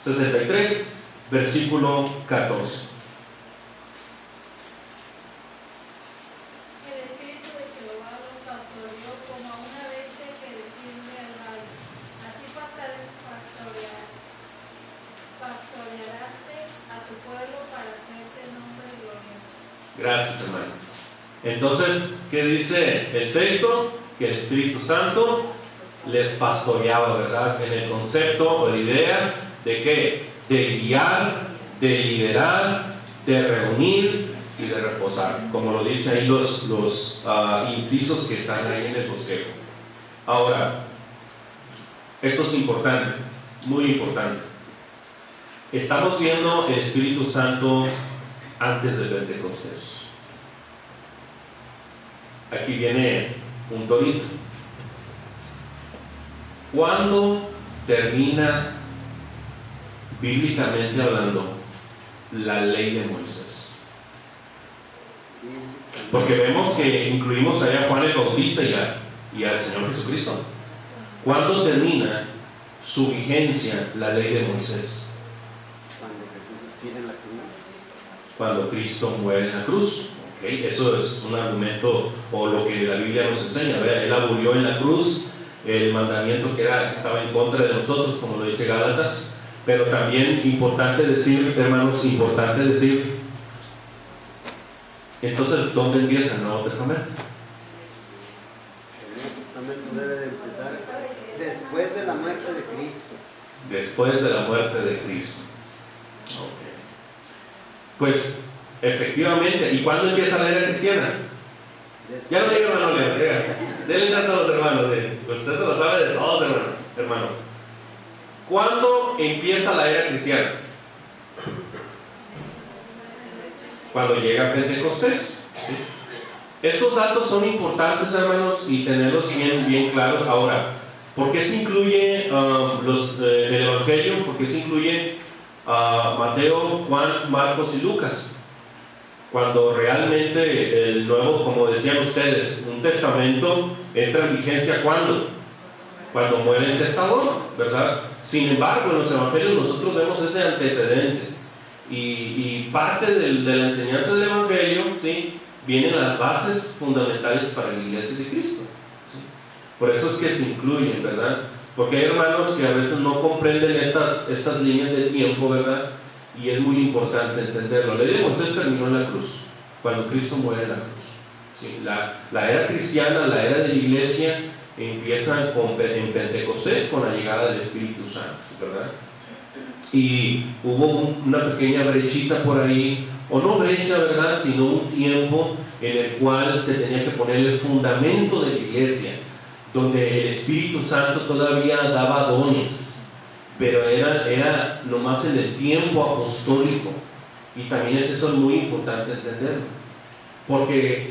63, versículo 14. El Espíritu de Jehová los pastoreó como a una bestia que desciende al valle. Así pastoreaste a tu pueblo para hacerte nombre glorioso. Gracias, hermano. Entonces, ¿qué dice el texto? Que el Espíritu Santo les pastoreaba, ¿verdad? En el concepto o la idea de ¿qué? De guiar, de liderar, de reunir y de reposar, como lo dicen ahí los incisos que están ahí en el bosquejo. Ahora, esto es importante, muy importante. Estamos viendo el Espíritu Santo antes del Pentecostés. Aquí viene un torito. ¿Cuándo termina, bíblicamente hablando, la ley de Moisés? Porque vemos que incluimos allá a Juan el Bautista ya, y al Señor Jesucristo. ¿Cuándo termina su vigencia la ley de Moisés? Cuando Jesús expira en la cruz. Cuando Cristo muere en la cruz. ¿Okay? Eso es un argumento, o lo que la Biblia nos enseña. ¿Verdad? Él abolió en la cruz el mandamiento que estaba en contra de nosotros, como lo dice Gálatas. Pero también importante decir, hermanos, entonces, ¿dónde empieza el Nuevo Testamento? El Nuevo Testamento debe de empezar después de la muerte de Cristo. Después de la muerte de Cristo. Okay. Pues, efectivamente, ¿y cuándo empieza la era cristiana? Ya lo digo, hermano, denle chance a los hermanos, usted se lo sabe de todos, hermano. ¿Cuándo empieza la era cristiana? Cuando llega Pentecostés. ¿Sí? Estos datos son importantes, hermanos, y tenerlos bien claros. Ahora, ¿por qué se incluye el Evangelio? ¿Por qué se incluye Mateo, Juan, Marcos y Lucas? Cuando realmente el nuevo, como decían ustedes, un testamento entra en vigencia ¿cuándo? Cuando muere el testador, ¿verdad? Sin embargo, en los evangelios nosotros vemos ese antecedente y parte de la enseñanza del evangelio, ¿sí?, vienen las bases fundamentales para la iglesia de Cristo, ¿sí? Por eso es que se incluyen, ¿verdad? Porque hay hermanos que a veces no comprenden estas líneas de tiempo, ¿verdad? Y es muy importante entenderlo. La ley de Moisés terminó en la cruz, cuando Cristo muere en la cruz, ¿sí? La era cristiana, la era de la iglesia, empieza en Pentecostés con la llegada del Espíritu Santo, ¿verdad? Y hubo una pequeña brechita por ahí, o no brecha, ¿verdad?, sino un tiempo en el cual se tenía que poner el fundamento de la iglesia, donde el Espíritu Santo todavía daba dones, pero era nomás en el tiempo apostólico. Y también eso es muy importante entenderlo, porque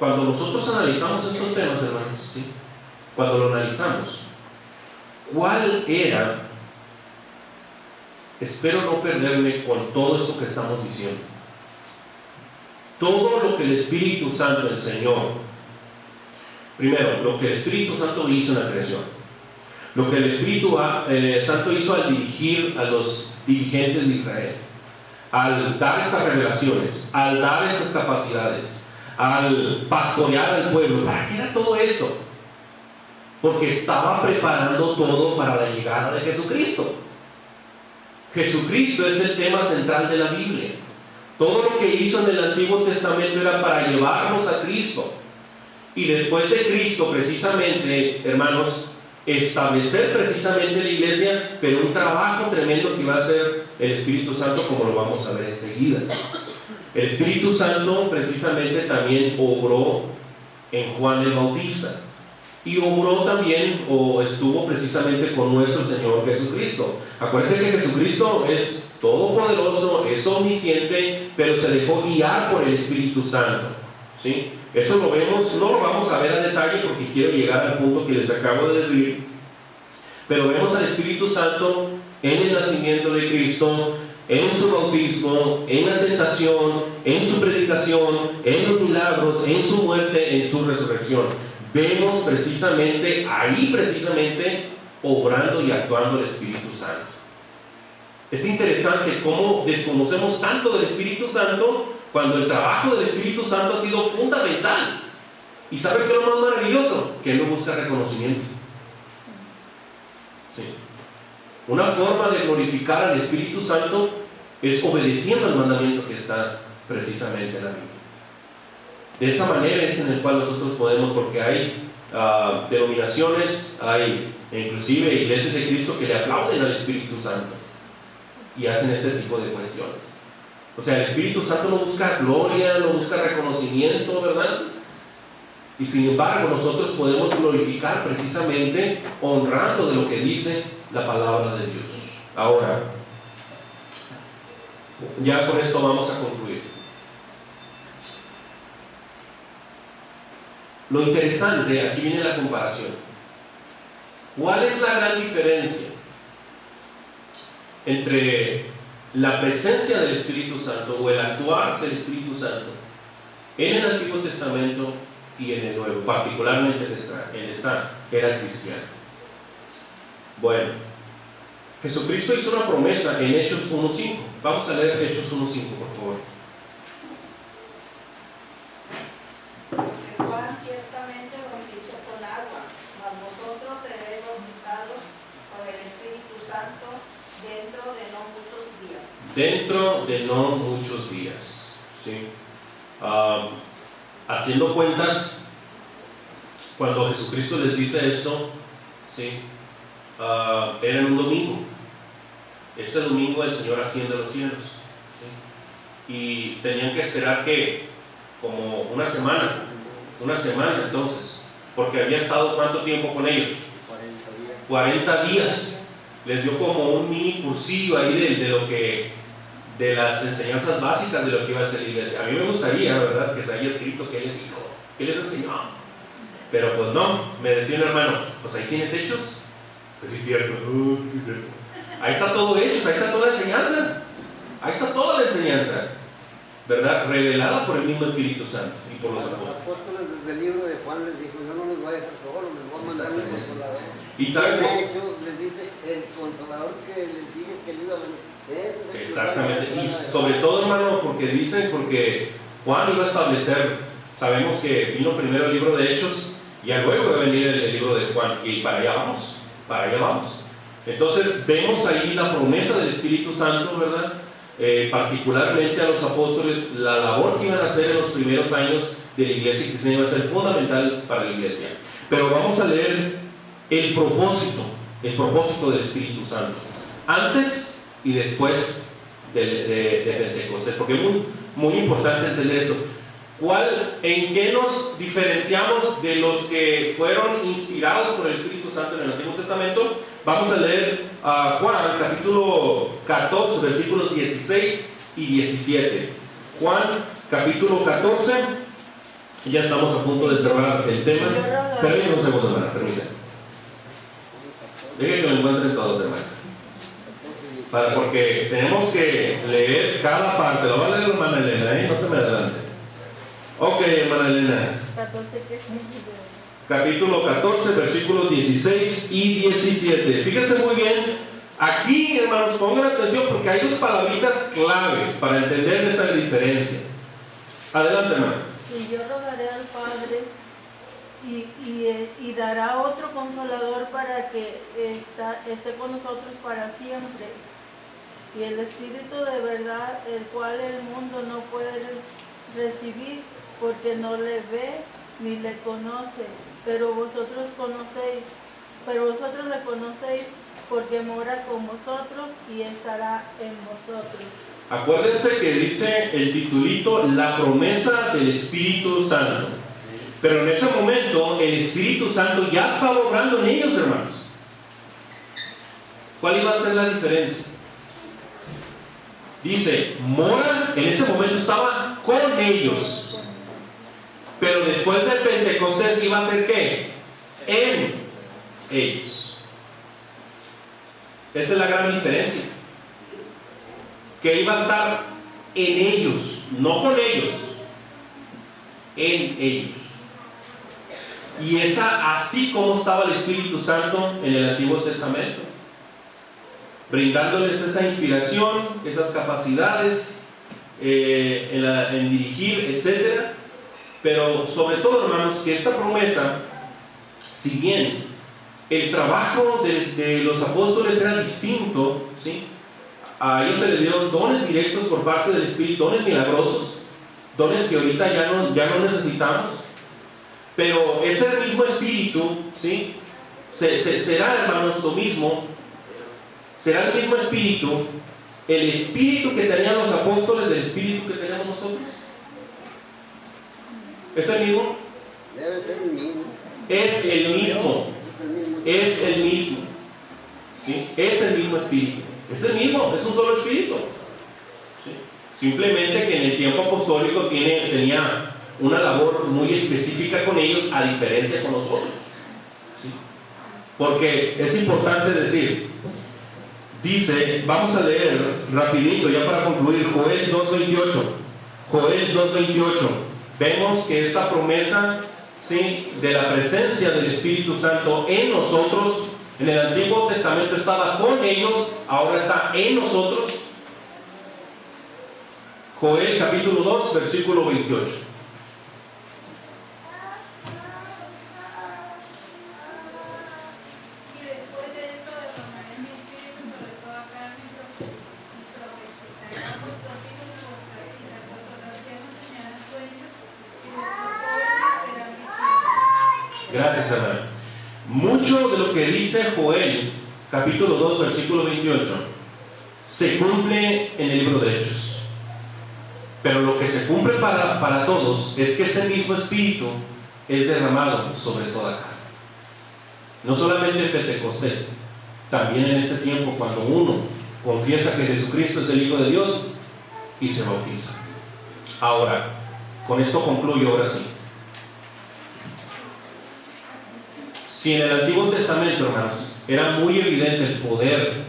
cuando nosotros analizamos estos temas, hermanos, ¿sí?, cuando lo analizamos, ¿cuál era? Espero no perderme con todo esto que estamos diciendo. Todo lo que el Espíritu Santo enseñó, primero, lo que el Espíritu Santo hizo en la creación, lo que el Espíritu Santo hizo al dirigir a los dirigentes de Israel, al dar estas revelaciones, al dar estas capacidades, al pastorear al pueblo. ¿Para qué era todo esto? Porque estaba preparando todo para la llegada de Jesucristo. Jesucristo es el tema central de la Biblia. Todo lo que hizo en el Antiguo Testamento era para llevarnos a Cristo. Y después de Cristo, precisamente, hermanos, establecer precisamente la iglesia, pero un trabajo tremendo que va a hacer el Espíritu Santo, como lo vamos a ver enseguida. El Espíritu Santo precisamente también obró en Juan el Bautista. Y obró también, o estuvo precisamente con nuestro Señor Jesucristo. Acuérdense que Jesucristo es todopoderoso, es omnisciente, pero se dejó guiar por el Espíritu Santo, ¿sí? Eso lo vemos, no lo vamos a ver a detalle porque quiero llegar al punto que les acabo de decir, pero vemos al Espíritu Santo en el nacimiento de Cristo, en su bautismo, en la tentación, en su predicación, en los milagros, en su muerte, en su resurrección. Vemos precisamente ahí, obrando y actuando el Espíritu Santo. Es interesante cómo desconocemos tanto del Espíritu Santo cuando el trabajo del Espíritu Santo ha sido fundamental. ¿Y sabe qué es lo más maravilloso? Que Él no busca reconocimiento. Sí. Una forma de glorificar al Espíritu Santo es obedeciendo al mandamiento que está precisamente en la Biblia. De esa manera es en el cual nosotros podemos, porque hay denominaciones, hay inclusive iglesias de Cristo que le aplauden al Espíritu Santo y hacen este tipo de cuestiones. O sea, el Espíritu Santo no busca gloria, no busca reconocimiento, ¿verdad? Y sin embargo nosotros podemos glorificar precisamente honrando de lo que dice la palabra de Dios. Ahora, ya con esto vamos a concluir. Lo interesante, aquí viene la comparación. ¿Cuál es la gran diferencia entre la presencia del Espíritu Santo o el actuar del Espíritu Santo en el Antiguo Testamento y en el Nuevo, particularmente en esta era cristiana. Bueno, Jesucristo hizo una promesa en Hechos 1.5. Vamos a leer Hechos 1.5, por favor. Juan ciertamente bautizó con agua, mas vosotros seréis bautizados con el Espíritu Santo dentro de no muchos días. Dentro de no muchos días. ¿Sí? Haciendo cuentas, cuando Jesucristo les dice esto, ¿sí? Era en un domingo. Este domingo el Señor asciende a los cielos, ¿sí? Y tenían que esperar que como una semana entonces, porque había estado ¿cuánto tiempo con ellos? 40 días. Les dio como un mini cursillo ahí de las enseñanzas básicas de lo que iba a ser la iglesia. A mí me gustaría, ¿verdad?, que se haya escrito qué les dijo, qué les enseñó. Pero pues no, me decía un hermano, pues ahí tienes Hechos. Pues sí, cierto. Sí, cierto. Ahí está todo Hechos, ahí está toda la enseñanza. Ahí está toda la enseñanza, ¿verdad? Revelada por el mismo Espíritu Santo y por los apóstoles. Los apóstoles desde el libro de Juan les dijo, yo no los voy a dejar solos, les voy a mandar un consolador. Y saben en Hechos les dice, el consolador que les dije que le iba a venir. Ese es el exactamente, que y sobre todo, hermano, porque Juan iba a establecer, sabemos que vino primero el libro de Hechos, y luego va a venir el libro de Juan, y para allá vamos. Entonces vemos ahí la promesa del Espíritu Santo, ¿verdad? Particularmente a los apóstoles, la labor que iban a hacer en los primeros años de la iglesia cristiana iba a ser fundamental para la iglesia. Pero vamos a leer el propósito del Espíritu Santo, antes y después de Pentecostés, porque es muy importante entender esto. ¿En qué nos diferenciamos de los que fueron inspirados por el Espíritu Santo en el Antiguo Testamento? Vamos a leer Juan capítulo 14, versículos 16 y 17. Juan capítulo 14, ya estamos a punto de cerrar el tema. Permítanme un segundo, hermana, permítanme. Dejen que lo encuentren todos, hermano. Porque tenemos que leer cada parte. Lo va a leer hermana Elena, no se me adelante. Ok, hermana Elena. Capítulo 14, versículos 16 y 17. Fíjense muy bien. Aquí, hermanos, pongan atención porque hay dos palabritas claves para entender esa diferencia. Adelante, hermano. Y yo rogaré al Padre y dará otro consolador para que esté con nosotros para siempre. Y el Espíritu de verdad, el cual el mundo no puede recibir porque no le ve ni le conoce, pero vosotros le conocéis porque mora con vosotros y estará en vosotros. Acuérdense que dice el titulito, la promesa del Espíritu Santo. Pero en ese momento el Espíritu Santo ya estaba obrando en ellos, hermanos. ¿Cuál iba a ser la diferencia? Dice, mora, en ese momento estaba con ellos. Pero después del Pentecostés iba a ser ¿qué? En ellos. Esa es la gran diferencia. Que iba a estar en ellos, no con ellos, en ellos. Y así como estaba el Espíritu Santo en el Antiguo Testamento, brindándoles esa inspiración, esas capacidades en dirigir, etc. Pero sobre todo, hermanos, que esta promesa, si bien el trabajo de los apóstoles era distinto, ¿sí? A ellos se les dieron dones directos por parte del Espíritu, dones milagrosos, dones que ahorita ya no necesitamos, pero ese mismo Espíritu, ¿sí? Será, hermanos, lo mismo, será el mismo Espíritu, el Espíritu que tenían los apóstoles del Espíritu que tenemos nosotros. ¿Es el mismo? Debe ser el mismo. Es el mismo. Es el mismo. ¿Sí? Es el mismo Espíritu. Es el mismo, es un solo Espíritu. ¿Sí? Simplemente que en el tiempo apostólico tenía una labor muy específica con ellos, a diferencia con nosotros. ¿Sí? Porque es importante decir, dice, vamos a leer rapidito ya para concluir, Joel 2.28. Joel 2.28. Vemos que esta promesa ¿sí?, de la presencia del Espíritu Santo en nosotros. En el Antiguo Testamento estaba con ellos, ahora está en nosotros. Joel capítulo 2, versículo 28. Y después de esto derramaré mi espíritu sobre toda carne y profetizarán vuestros hijos y vuestras hijas, vuestros ancianos soñarán sueños y vuestros jóvenes verán visiones. Gracias, hermano. Mucho de lo que dice Joel capítulo 2, versículo 28 se cumple en el libro de Hechos. Pero lo que se cumple para todos es que ese mismo Espíritu es derramado sobre toda carne. No solamente en Pentecostés, también en este tiempo cuando uno confiesa que Jesucristo es el Hijo de Dios y se bautiza. Ahora, con esto concluyo ahora sí. Si en el Antiguo Testamento, hermanos, era muy evidente el poder,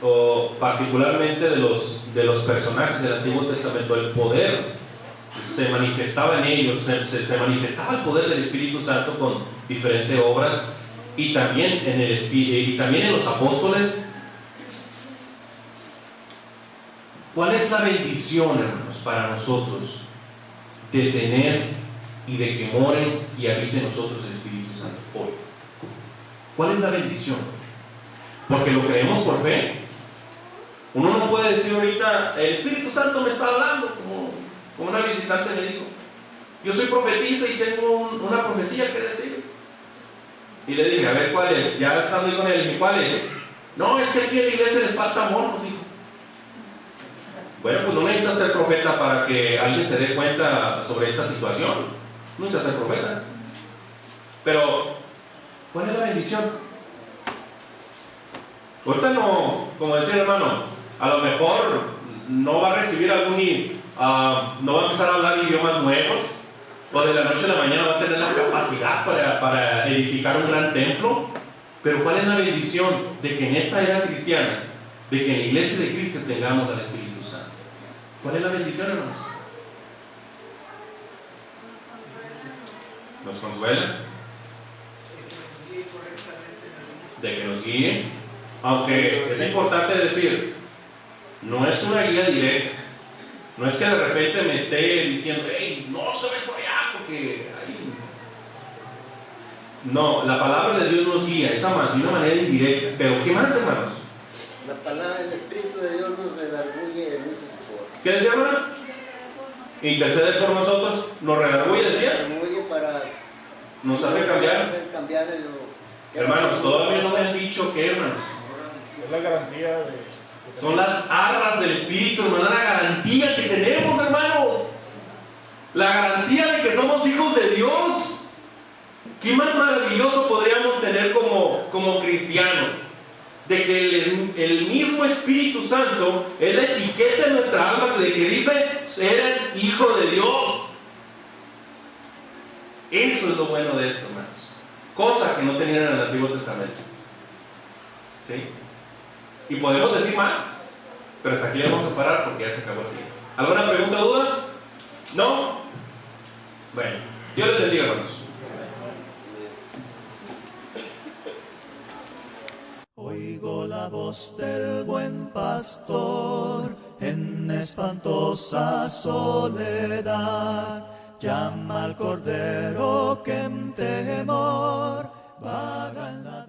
o particularmente de los personajes del Antiguo Testamento, el poder se manifestaba en ellos, se manifestaba el poder del Espíritu Santo con diferentes obras, y también en los apóstoles. ¿Cuál es la bendición, hermanos, para nosotros de tener y de que moren y habite en nosotros el Espíritu Santo hoy? ¿Cuál es la bendición? Porque lo creemos por fe. Uno no puede decir ahorita, el Espíritu Santo me está hablando, como una visitante me dijo, yo soy profetisa y tengo una profecía que decir. Y le dije, a ver, ¿cuál es? Ya estando ahí con él, dije, ¿cuál es? No, es que aquí en la iglesia les falta amor, nos dijo. Bueno, pues no necesitas ser profeta para que alguien se dé cuenta sobre esta situación. No necesitas ser profeta. Pero, ¿cuál es la bendición? Ahorita no, como decía el hermano, a lo mejor no va a recibir no va a empezar a hablar idiomas nuevos, o de la noche a la mañana va a tener la capacidad para edificar un gran templo. Pero ¿cuál es la bendición de que en esta era cristiana, de que en la iglesia de Cristo tengamos al Espíritu Santo? ¿Cuál es la bendición, hermanos? ¿Nos consuela? De que nos guíe. Aunque es importante decir, no es una guía directa. No es que de repente me esté diciendo, hey, no te ves por allá, porque ahí. No, la palabra de Dios nos guía, de una manera indirecta. Pero ¿qué más, hermanos? La palabra del Espíritu de Dios nos redarguye en muchas cosas. ¿Qué decía, hermano? Intercede por nosotros, nos redarguye, decía. Nos hace cambiar. Hermanos, todavía no me han dicho qué, hermanos. Es la garantía de... Son las arras del Espíritu, hermano, la garantía que tenemos, hermanos. La garantía de que somos hijos de Dios. ¿Qué más maravilloso podríamos tener como cristianos? De que el mismo Espíritu Santo es la etiqueta en nuestra alma de que dice, eres hijo de Dios. Eso es lo bueno de esto, hermanos. Cosa que no tenían en el Antiguo Testamento. ¿Sí? Y podemos decir más, pero hasta aquí le vamos a parar porque ya se acabó el tiempo. ¿Alguna pregunta o duda? ¿No? Bueno, Dios les bendiga, hermanos. Oigo la voz del buen pastor en espantosa soledad. Llama al cordero que en temor vaga en la